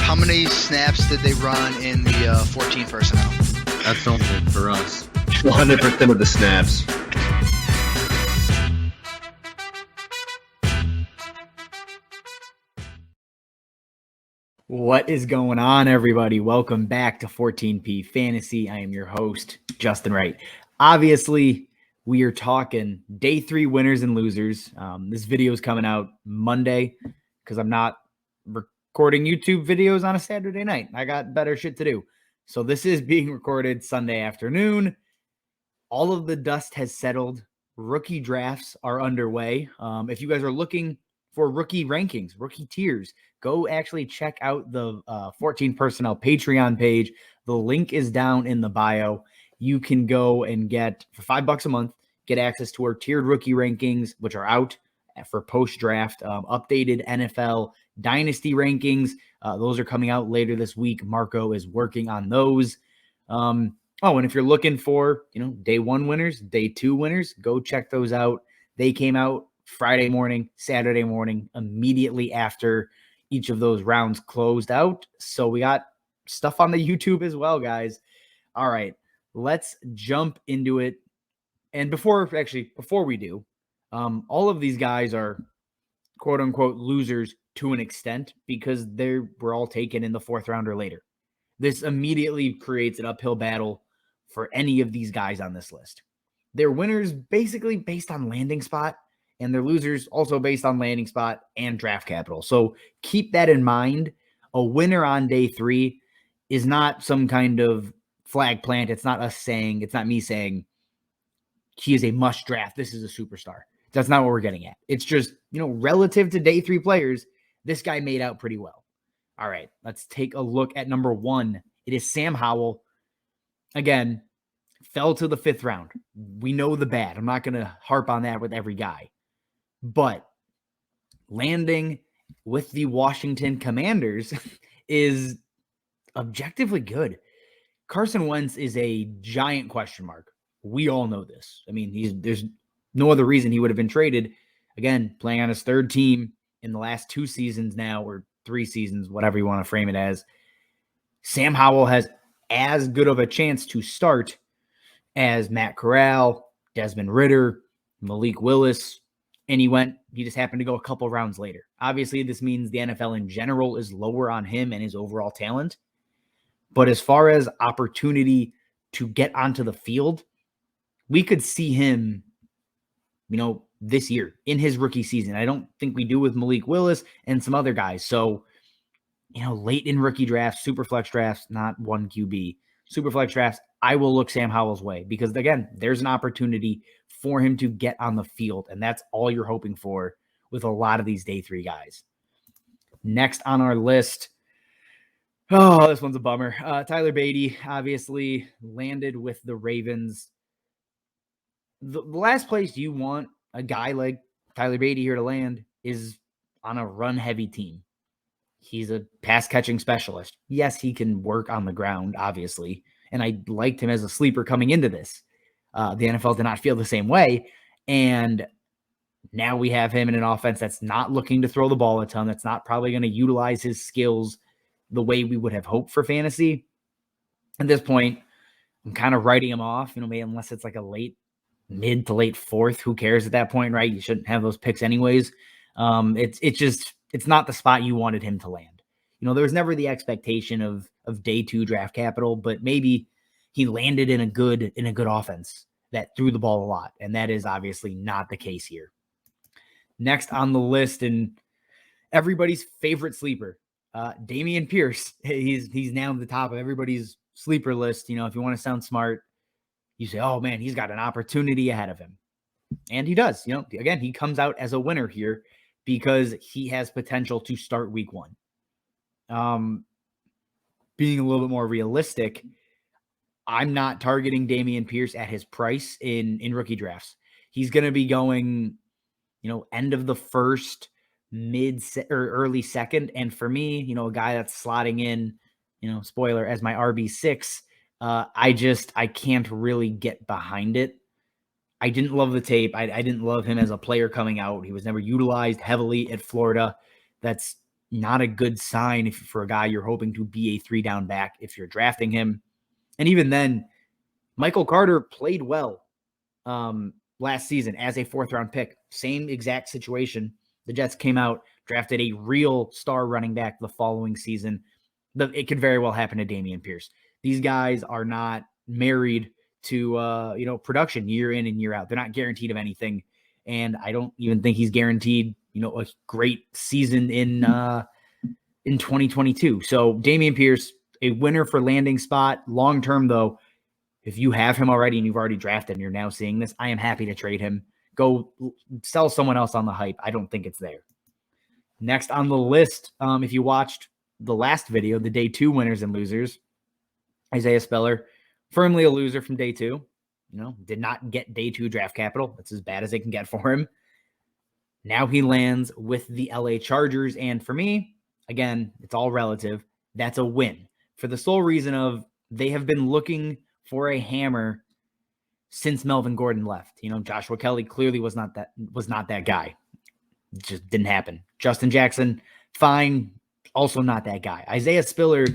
How many snaps did they run in the 14 personnel? That's only for us. 100% of the snaps. What is going on, everybody? Welcome back to 14P Fantasy. I am your host, Justin Wright. Obviously, we are talking day 3 winners and losers. This video is coming out Monday because I'm not recording YouTube videos on a Saturday night. I got better shit to do. So this is being recorded Sunday afternoon. All of the dust has settled. Rookie drafts are underway. If you guys are looking for rookie rankings, rookie tiers, go actually check out the 14 Personnel Patreon page. The link is down in the bio. You can go and get, for $5 a month, get access to our tiered rookie rankings, which are out for post-draft, updated NFL Dynasty rankings. Those are coming out later this week. Marco is working on those. And if you're looking for, day 1 winners, day 2 winners, go check those out. They came out Friday morning, Saturday morning, immediately after each of those rounds closed out. So we got stuff on the YouTube as well, guys. All right, let's jump into it. And before we do, all of these guys are quote unquote losers to an extent because they were all taken in the 4th round or later. This immediately creates an uphill battle for any of these guys on this list. They're winners basically based on landing spot, and they're losers also based on landing spot and draft capital. So keep that in mind. A winner on day 3 is not some kind of flag plant. It's not us saying, it's not me saying he is a must draft. This is a superstar. That's not what we're getting at. It's just, relative to day 3 players, this guy made out pretty well. All right, let's take a look at number 1. It is Sam Howell. Again, fell to the 5th round. We know the bad. I'm not going to harp on that with every guy. But landing with the Washington Commanders is objectively good. Carson Wentz is a giant question mark. We all know this. I mean, there's no other reason he would have been traded. Again, playing on his 3rd team in the last 2 seasons now, or 3 seasons, whatever you want to frame it as. Sam Howell has as good of a chance to start as Matt Corral, Desmond Ridder, Malik Willis, and he just happened to go a couple rounds later. Obviously, this means the NFL in general is lower on him and his overall talent. But as far as opportunity to get onto the field, we could see him, this year in his rookie season. I don't think we do with Malik Willis and some other guys. So, late in rookie drafts, super flex drafts, not 1 QB, super flex drafts, I will look Sam Howell's way because, again, there's an opportunity for him to get on the field, and that's all you're hoping for with a lot of these day 3 guys. Next on our list, this one's a bummer. Tyler Beatty obviously landed with the Ravens. The last place you want a guy like Tyler Beatty here to land is on a run-heavy team. He's a pass-catching specialist. Yes, he can work on the ground, obviously, and I liked him as a sleeper coming into this. The NFL did not feel the same way, and now we have him in an offense that's not looking to throw the ball a ton, that's not probably going to utilize his skills the way we would have hoped for fantasy. At this point, I'm kind of writing him off, maybe unless it's like a mid to late 4th. Who cares at that point, right? You shouldn't have those picks anyways. It's not the spot you wanted him to land. There was never the expectation of day 2 draft capital, but maybe he landed in a good offense that threw the ball a lot, and that is obviously not the case here. Next on the list, and everybody's favorite sleeper, Damien Pierce. He's now at the top of everybody's sleeper list. If you want to sound smart, you say, oh man, he's got an opportunity ahead of him. And he does. Again, he comes out as a winner here because he has potential to start week 1. Being a little bit more realistic, I'm not targeting Damien Pierce at his price in rookie drafts. He's going to be going, end of the 1st, mid or early 2nd. And for me, a guy that's slotting in, spoiler, as my RB6, I can't really get behind it. I didn't love the tape. I didn't love him as a player coming out. He was never utilized heavily at Florida. That's not a good sign for a guy you're hoping to be a 3-down back if you're drafting him. And even then, Michael Carter played well last season as a 4th-round pick. Same exact situation. The Jets came out, drafted a real star running back the following season. It could very well happen to Damien Pierce. These guys are not married to production year in and year out. They're not guaranteed of anything, and I don't even think he's guaranteed a great season in 2022. So Damien Pierce, a winner for landing spot. Long term though, if you have him already and you've already drafted and you're now seeing this, I am happy to trade him. Go sell someone else on the hype. I don't think it's there. Next on the list, if you watched the last video, the day 2 winners and losers, Isaiah Spiller, firmly a loser from day 2. Did not get day 2 draft capital. That's as bad as they can get for him. Now he lands with the LA Chargers. And for me, again, it's all relative. That's a win for the sole reason of they have been looking for a hammer since Melvin Gordon left. Joshua Kelly clearly was not that guy. It just didn't happen. Justin Jackson, fine. Also not that guy. Isaiah Spiller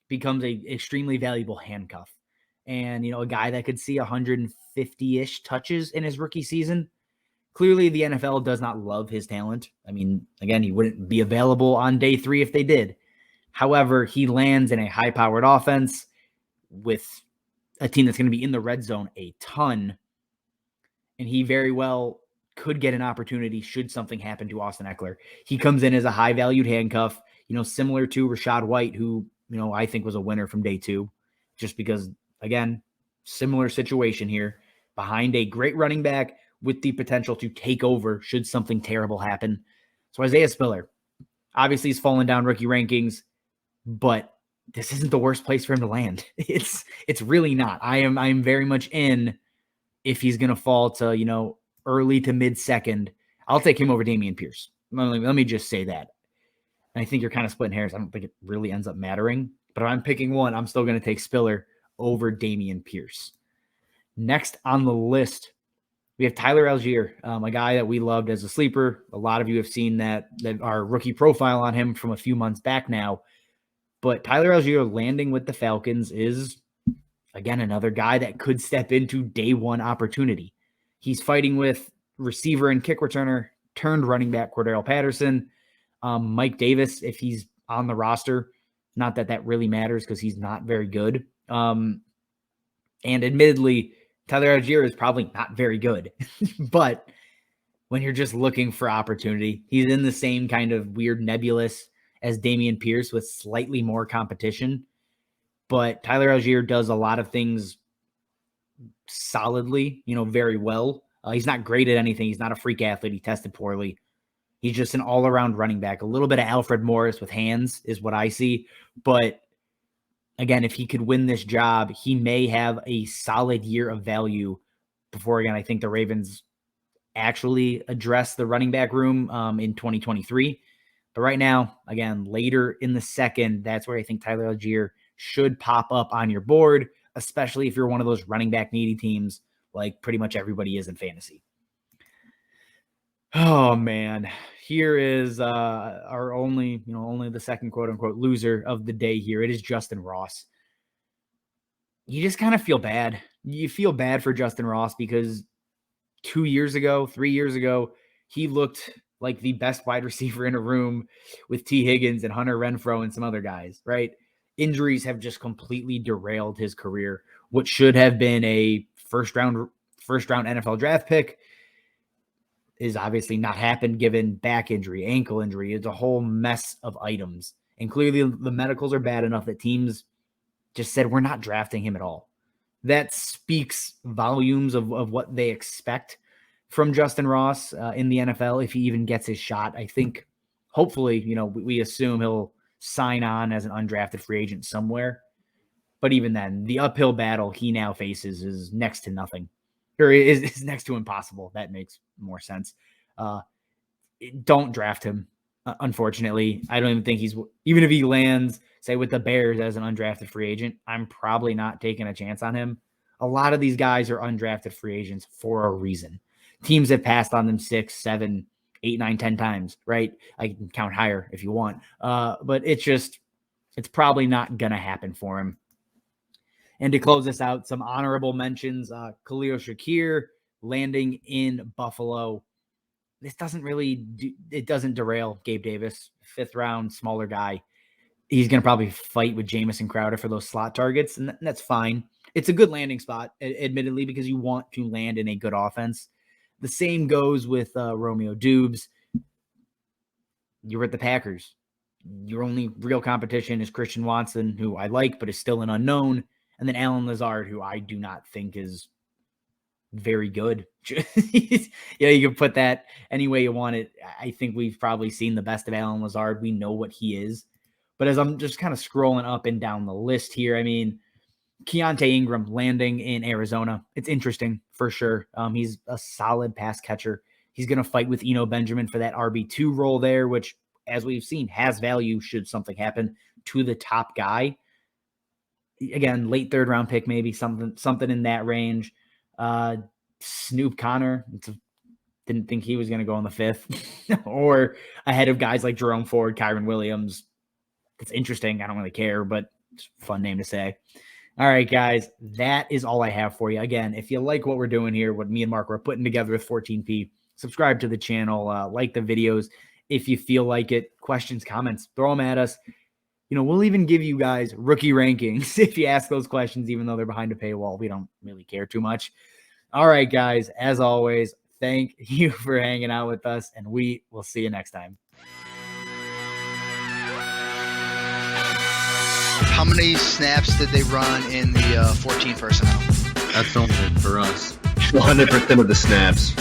becomes a extremely valuable handcuff. And, a guy that could see 150-ish touches in his rookie season. Clearly, the NFL does not love his talent. I mean, again, he wouldn't be available on day 3 if they did. However, he lands in a high-powered offense with a team that's going to be in the red zone a ton. And he very well could get an opportunity should something happen to Austin Eckler. He comes in as a high-valued handcuff, similar to Rachaad White, who, I think was a winner from day 2, just because, again, similar situation here, behind a great running back with the potential to take over should something terrible happen. So Isaiah Spiller, obviously he's fallen down rookie rankings, but this isn't the worst place for him to land. It's really not. I'm very much in if he's going to fall to, early to mid-second. I'll take him over Damien Pierce. Let me just say that. And I think you're kind of splitting hairs. I don't think it really ends up mattering. But if I'm picking one, I'm still going to take Spiller over Damien Pierce. Next on the list, we have Tyler Algiere, a guy that we loved as a sleeper. A lot of you have seen that our rookie profile on him from a few months back now. But Tyler Algiere landing with the Falcons is, again, another guy that could step into day 1 opportunity. He's fighting with receiver and kick returner turned running back Cordero Patterson, Mike Davis, if he's on the roster. Not that really matters because he's not very good. And admittedly, Tyler Algiere is probably not very good. But when you're just looking for opportunity, he's in the same kind of weird nebulous as Damien Pierce with slightly more competition. But Tyler Algiere does a lot of things solidly, very well. He's not great at anything. He's not a freak athlete. He tested poorly. He's just an all-around running back. A little bit of Alfred Morris with hands is what I see. But again, if he could win this job, he may have a solid year of value before, again, I think the Ravens actually address the running back room in 2023. But right now, again, later in the second, that's where I think Tyler Algiere should pop up on your board, especially if you're one of those running back needy teams like pretty much everybody is in fantasy. Oh, man. Here is our only the second quote-unquote loser of the day here. It is Justin Ross. You just kind of feel bad. You feel bad for Justin Ross because 3 years ago, he looked like the best wide receiver in a room with T. Higgins and Hunter Renfrow and some other guys, right? Injuries have just completely derailed his career. What should have been a first round NFL draft pick is obviously not happened given back injury, ankle injury. It's a whole mess of items. And clearly the medicals are bad enough that teams just said, we're not drafting him at all. That speaks volumes of what they expect from Justin Ross in the NFL if he even gets his shot. I think hopefully, we assume he'll sign on as an undrafted free agent somewhere. But even then, the uphill battle he now faces is next to nothing. Or is next to impossible. That makes more sense. Don't draft him, unfortunately. I don't even think even if he lands, say, with the Bears as an undrafted free agent, I'm probably not taking a chance on him. A lot of these guys are undrafted free agents for a reason. Teams have passed on them 6, 7, 8, 9, 10 times, right? I can count higher if you want. But it's probably not going to happen for him. And to close this out, some honorable mentions, Khalil Shakir landing in Buffalo. This doesn't derail Gabe Davis, 5th round, smaller guy. He's going to probably fight with Jamison Crowder for those slot targets, and that's fine. It's a good landing spot, admittedly, because you want to land in a good offense. The same goes with Romeo Dubes. You're at the Packers. Your only real competition is Christian Watson, who I like, but is still an unknown. And then Alan Lazard, who I do not think is very good. Yeah, you can put that any way you want it. I think we've probably seen the best of Alan Lazard. We know what he is. But as I'm just kind of scrolling up and down the list here, I mean, Keontae Ingram landing in Arizona. It's interesting for sure. He's a solid pass catcher. He's going to fight with Eno Benjamin for that RB2 role there, which, as we've seen, has value should something happen to the top guy. Again, late 3rd round pick, maybe something in that range. Snoop Connor, didn't think he was going to go in the 5th or ahead of guys like Jerome Ford, Kyron Williams. It's interesting. I don't really care, but it's a fun name to say. All right, guys, that is all I have for you. Again, if you like what we're doing here, what me and Mark are putting together with 14P, subscribe to the channel, like the videos if you feel like it. Questions, comments, throw them at us. We'll even give you guys rookie rankings if you ask those questions, even though they're behind a paywall. We don't really care too much. All right, guys, as always, thank you for hanging out with us, and we will see you next time. How many snaps did they run in the 14 personnel? That's only for us. 100% of the snaps.